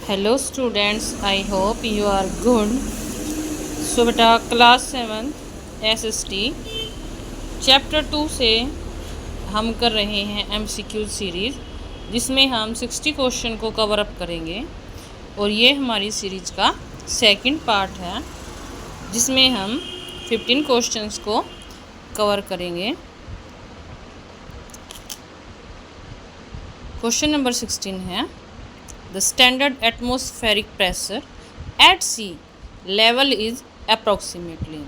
Hello students, I hope you are good. So बेटा class 7 SST chapter 2 से हम कर रहे हैं एमसीक्यू सीरीज़, जिसमें हम 60 क्वेश्चन को कवर अप करेंगे। और ये हमारी सीरीज़ का सेकंड पार्ट है, जिसमें हम 15 क्वेश्चंस को कवर करेंगे। क्वेश्चन नंबर 16 है, The standard atmospheric pressure at sea level is approximately।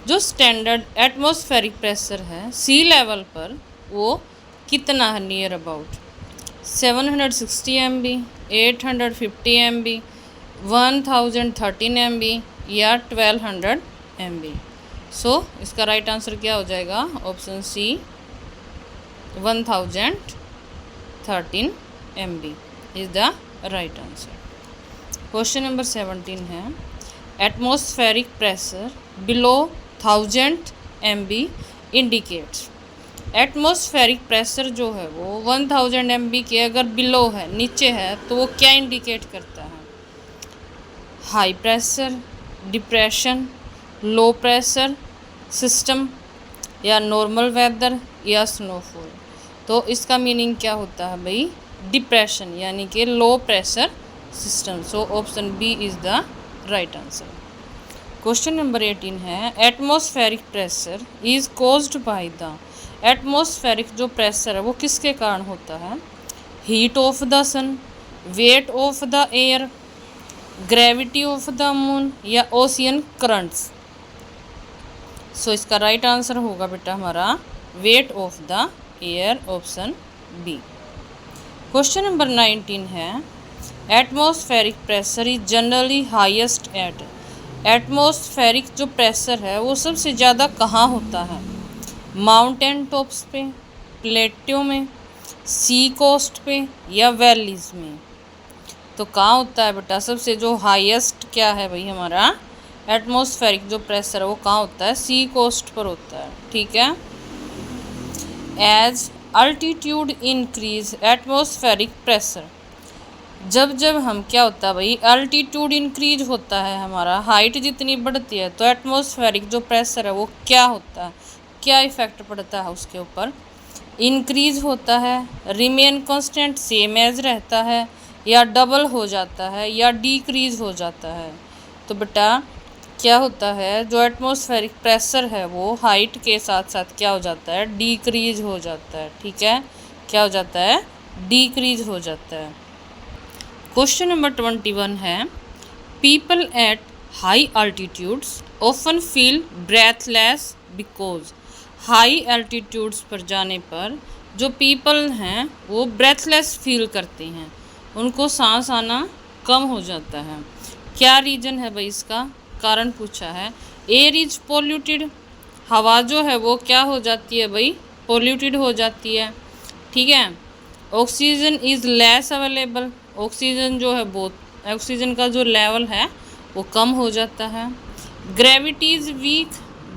जो स्टैंडर्ड एटमॉस्फेरिक प्रेशर है सी लेवल पर वो कितना है? Near about 760 MB, 850 MB, 1013 MB या 1200 MB। सो इसका राइट आंसर क्या हो जाएगा? Option C 1013 MB is the right answer. Question number 17 है, atmospheric pressure below 1000 MB indicates. Atmospheric pressure जो है वो 1000 MB के अगर बिलो है, नीचे है, तो वो क्या इंडिकेट करता है? हाई प्रेशर, डिप्रेशन, लो प्रेशर सिस्टम या नॉर्मल वेदर या स्नोफॉल। तो इसका मीनिंग क्या होता है भाई? डिप्रेशन, यानी कि low pressure system. So option B is the right answer. Question number 18 है, atmospheric pressure is caused by the. Atmospheric जो प्रेशर है वो किसके कारण होता है? Heat of the sun, weight of the air, gravity of the moon या ocean currents. So इसका राइट आंसर होगा बेटा हमारा weight of the air, option B. Question number 19 है, atmospheric pressure is generally highest eight. Atmospheric जो pressure है वो सबसे ज़्यादा कहाँ होता है? माउंटेन टॉप्स पे, प्लेट्यू में, सी कोस्ट पे या वैलीज में। तो कहाँ होता है बेटा? सबसे जो हाईएस्ट क्या है भाई हमारा एटमॉस्फेरिक जो प्रेशर है वो कहाँ होता है? सी कोस्ट पर होता है। ठीक है। As altitude increase atmospheric pressure. जब हम क्या होता है भाई, अल्टीट्यूड इंक्रीज होता है, हमारा हाइट जितनी बढ़ती है, तो एटमॉस्फेरिक जो प्रेशर है वो क्या होता है? क्या इफेक्ट पड़ता है उसके ऊपर? इंक्रीज होता है, रिमेन कांस्टेंट सेम एज रहता है, या डबल हो जाता है, या डिक्रीज हो जाता है। तो बेटा क्या होता है, जो एटमॉस्फेरिक प्रेशर है वो हाइट के साथ साथ क्या हो जाता है? डिक्रीज हो जाता है। ठीक है, क्या हो जाता है? डिक्रीज हो जाता है। क्वेश्चन नंबर 21 है, people at high altitudes often feel breathless because. High altitudes पर जाने पर जो पीपल हैं वो ब्रेथलेस फील करते हैं, उनको सांस आना कम हो जाता है। क्या रीज़न है भाई? इसका कारण पूछा है। एयर इज पोल्यूटेड, हवा जो है वो क्या हो जाती है भाई? पोल्यूटेड हो जाती है। ठीक है। Oxygen is less available, oxygen जो है बहुत, ऑक्सीजन का जो लेवल है वो कम हो जाता है। Gravity is weak,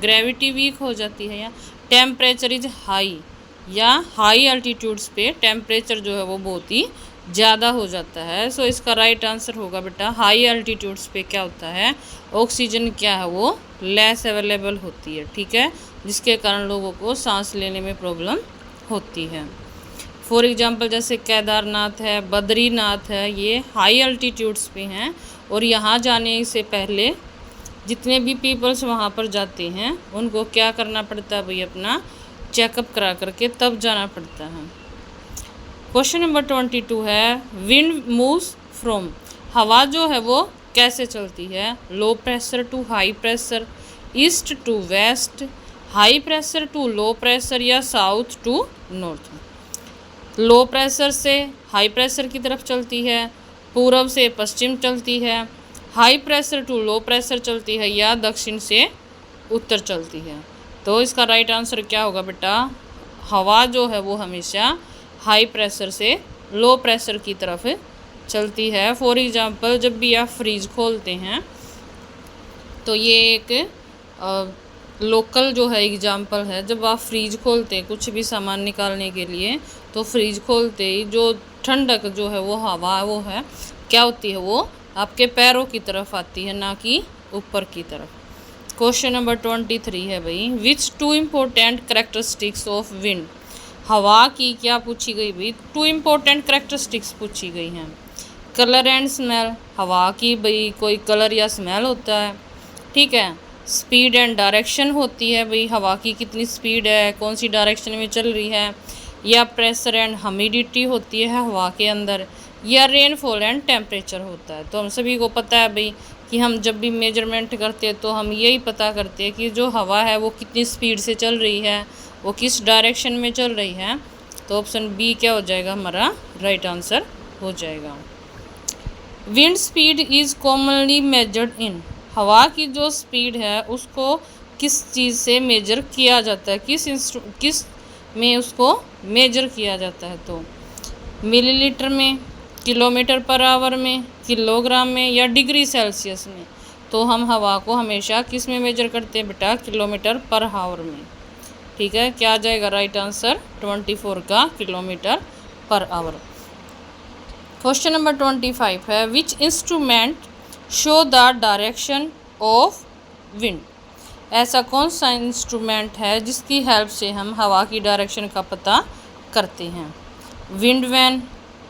gravity weak हो जाती है। या टेम्परेचर इज हाई, या हाई अल्टीट्यूड्स पे टेम्परेचर जो है वो बहुत ही ज़्यादा हो जाता है। सो इसका राइट आंसर होगा बेटा हाई अल्टीट्यूड्स पे क्या होता है? ऑक्सीजन क्या है वो लेस अवेलेबल होती है। ठीक है, जिसके कारण लोगों को सांस लेने में प्रॉब्लम होती है। फॉर एग्जांपल जैसे केदारनाथ है, बद्रीनाथ है, ये हाई अल्टीट्यूड्स पे हैं, और यहाँ जाने से पहले जितने भी पीपल्स वहाँ पर जाते हैं उनको क्या करना पड़ता है भाई? अपना चेकअप करा करके तब जाना पड़ता है। क्वेश्चन नंबर 22 है, विंड मूव्स फ्रॉम। हवा जो है वो कैसे चलती है? Low pressure to high pressure, east to west, high pressure to low pressure या south to north. Low pressure से हाई प्रेशर की तरफ चलती है, पूरब से पश्चिम चलती है, high pressure to low pressure चलती है, या दक्षिण से उत्तर चलती है। तो इसका राइट आंसर क्या होगा बेटा? हवा जो है वो हमेशा हाई प्रेशर से लो प्रेशर की तरफ चलती है। फॉर एग्जांपल जब भी आप फ्रीज खोलते हैं, तो ये एक लोकल जो है एग्जांपल है, जब आप फ्रीज खोलते हैं कुछ भी सामान निकालने के लिए, तो फ्रीज खोलते ही जो ठंडक जो है वो हवा वो है क्या होती है, वो आपके पैरों की तरफ आती है, ना कि ऊपर की तरफ। क्वेश्चन नंबर 23 है भाई, which two important characteristics of wind. हवा की क्या पूछी गई भाई, टू इम्पोर्टेंट करेक्टरिस्टिक्स पूछी गई हैं। कलर एंड स्मेल, हवा की भाई कोई कलर या स्मेल होता है, ठीक है। स्पीड एंड डायरेक्शन होती है भाई, हवा की कितनी स्पीड है, कौन सी डायरेक्शन में चल रही है। या प्रेशर एंड ह्यूमिडिटी होती है हवा के अंदर। या रेनफॉल एंड टेम्परेचर होता है। तो हम सभी को पता है भाई कि हम जब भी मेजरमेंट करते हैं तो हम यही पता करते हैं कि जो हवा है वो कितनी स्पीड से चल रही है, वो किस डायरेक्शन में चल रही है। तो ऑप्शन बी क्या हो जाएगा, हमारा राइट आंसर हो जाएगा। Wind speed is commonly measured in, हवा की जो स्पीड है उसको किस चीज़ से मेजर किया जाता है, किस में उसको मेजर किया जाता है। तो मिलीलीटर में, किलोमीटर पर आवर में, किलोग्राम में, या डिग्री सेल्सियस में। तो हम हवा को हमेशा किस में मेजर करते हैं बेटा, किलोमीटर पर आवर में, ठीक है। क्या आ जाएगा राइट आंसर 24 का kilometre per hour. Question number 25 है, which instrument show the direction of wind. ऐसा कौन सा इंस्ट्रूमेंट है जिसकी हेल्प से हम हवा की डायरेक्शन का पता करते हैं। विंड वैन,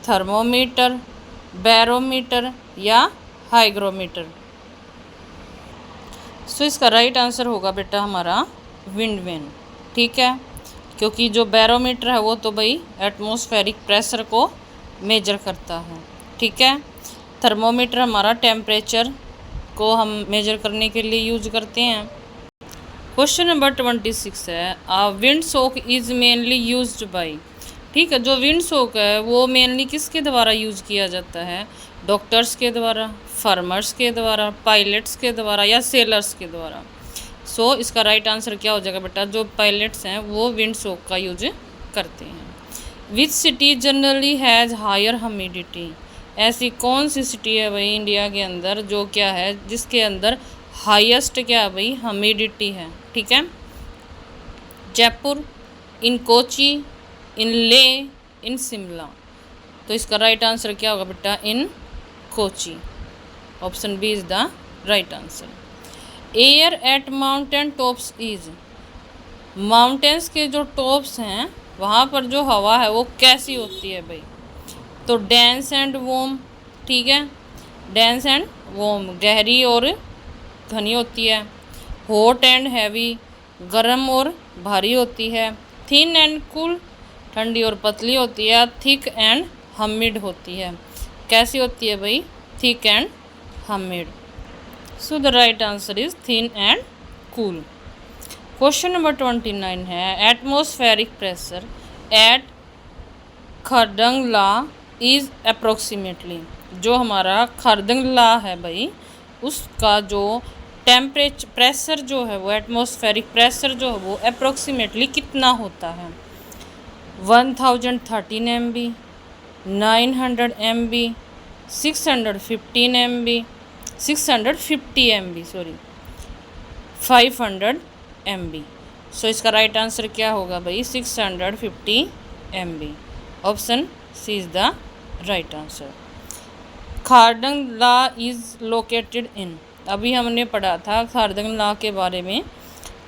थर्मोमीटर, बैरोमीटर, या हाइग्रोमीटर। सो इसका राइट आंसर होगा बेटा हमारा विंड वैन, ठीक है। क्योंकि जो बैरोमीटर है वो तो भाई एटमॉस्फेरिक प्रेशर को मेजर करता है, ठीक है। थर्मोमीटर हमारा टेम्परेचर को हम मेजर करने के लिए यूज करते हैं। क्वेश्चन नंबर 26 है, wind soak is mainly used by, ठीक है। जो विंड सोक है वो मेनली किसके द्वारा यूज़ किया जाता है, डॉक्टर्स के द्वारा, फार्मर्स के द्वारा, पायलट्स के द्वारा, या सेलर्स के द्वारा। सो इसका राइट आंसर क्या हो जाएगा बेटा, जो पायलट्स हैं वो विंड सोक का यूज करते हैं। Which city generally has higher humidity, ऐसी कौन सी सिटी है भाई इंडिया के अंदर जो क्या है, जिसके अंदर हाईएस्ट क्या है भाई, ह्यूमिडिटी है, ठीक है। जयपुर, इन कोची, इन ले, इन शिमला। तो इसका राइट आंसर क्या होगा बेटा, in Kochi. Option B is the right answer. Air at mountain tops is, mountains के जो टॉप्स हैं वहाँ पर जो हवा है वो कैसी होती है भाई। तो डेंस एंड वॉर्म, ठीक है, डेंस एंड वॉर्म, गहरी और घनी होती है। हॉट एंड हैवी, गर्म और भारी होती है। थिन एंड कूल, ठंडी और पतली होती है। थिक एंड हमिड होती है, कैसी होती है भाई, thick and humid. So the right answer is thin and cool. Question number 29 है, atmospheric pressure at Khardung La is approximately, जो हमारा खरदंगला है भाई उसका जो टेम्परेचर प्रेशर जो है वो एटमॉस्फेरिक प्रेशर जो है वो अप्रोक्सीमेटली कितना होता है। 1013 MB, 900 MB, 615 MB, 650 MB, sorry 500 MB। So इसका राइट आंसर क्या होगा भाई, 650 MB। Option C is the right answer. Khardung La is located in, अभी हमने पढ़ा था खारदंगला के बारे में।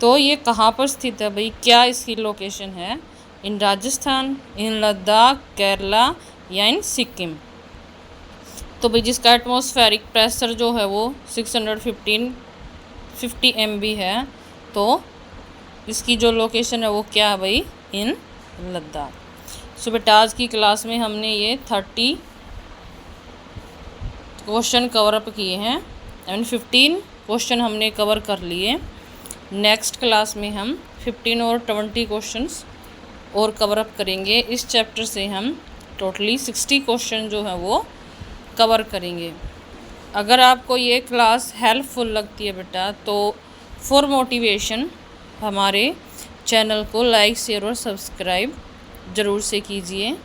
तो ये कहाँ पर स्थित है भाई, क्या इसकी लोकेशन है, इन राजस्थान, इन लद्दाख, केरला, या इन सिक्किम। तो भाई जिसका एटमॉस्फेरिक प्रेशर जो है वो 650 MB है, तो इसकी जो लोकेशन है वो क्या है भाई, इन लद्दाख। सो बेटा आज की क्लास में हमने ये 30 क्वेश्चन कवर अप किए हैं, 15 क्वेश्चन हमने कवर कर लिए। नेक्स्ट क्लास में हम 15 और 20 क्वेश्चंस और कवर अप करेंगे। इस चैप्टर से हम टोटली 60 क्वेश्चन जो है वो कवर करेंगे। अगर आपको ये क्लास हेल्पफुल लगती है बेटा, तो फॉर मोटिवेशन हमारे चैनल को लाइक, शेयर और सब्सक्राइब ज़रूर से कीजिए।